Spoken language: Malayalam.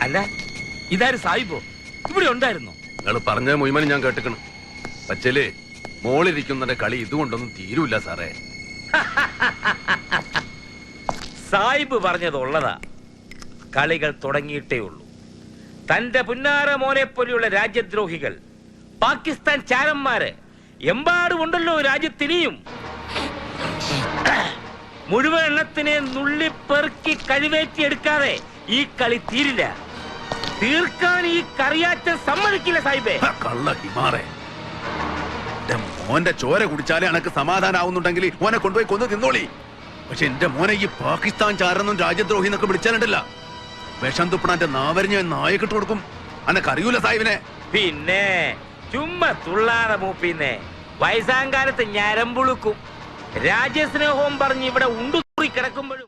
അല്ല ഇതാര് സാഹിബോ? ഇവിടെ ഉണ്ടായിരുന്നോ? നിങ്ങൾ പറഞ്ഞ മുഴുവനും ഞാൻ കേട്ടിക്കണം. പച്ചല് മോളിരിക്കുന്നതിന്റെ കളി ഇതുകൊണ്ടൊന്നും തീരൂല്ല സാറേ. സാഹിബ് പറഞ്ഞത് ഉള്ളതാ. കളികൾ തുടങ്ങിയിട്ടേ ഉള്ളൂ. തന്റെ പുന്നാര മോനെ പോലെയുള്ള രാജ്യദ്രോഹികൾ, പാകിസ്ഥാൻ ചാരന്മാര് എമ്പാടുമുണ്ടല്ലോ രാജ്യത്തിനിയും. മുഴുവൻ എണ്ണത്തിനെ നുള്ളിപ്പെറുക്കി കഴിവേറ്റിയെടുക്കാതെ ഈ കളി തീരില്ല. തീർക്കാൻ ഈ കറിയാറ്റം സമ്മതിക്കില്ല സാഹിബേ. കള്ള ഹിമാറേ, മോന്റെ ചോര കുടിച്ചാലേ എനക്ക് സമാധാനാവുന്നുണ്ടെങ്കിൽ മോനെ കൊണ്ടുപോയി കൊന്നു തിന്നോളി. പക്ഷെ എന്റെ മോനെ ഈ പാകിസ്ഥാൻ ചാരെന്നും രാജ്യദ്രോഹി എന്നൊക്കെ വിളിച്ചാലുണ്ടല്ല, വിഷം തുപ്പണന്റെ നാവരിഞ്ഞ നായക്കിട്ട് കൊടുക്കും. അനക്കറിയൂല സാഹിബിനെ. പിന്നെ ചുമ്മാ തുള്ളാതെ മൂപ്പിന്നെ. വയസ്സാങ്കാലത്ത് ഞരമ്പുളുക്കും. രാജ്യസ്നേഹവും പറഞ്ഞ് ഇവിടെ ഉണ്ടുകൂറി കിടക്കുമ്പോഴും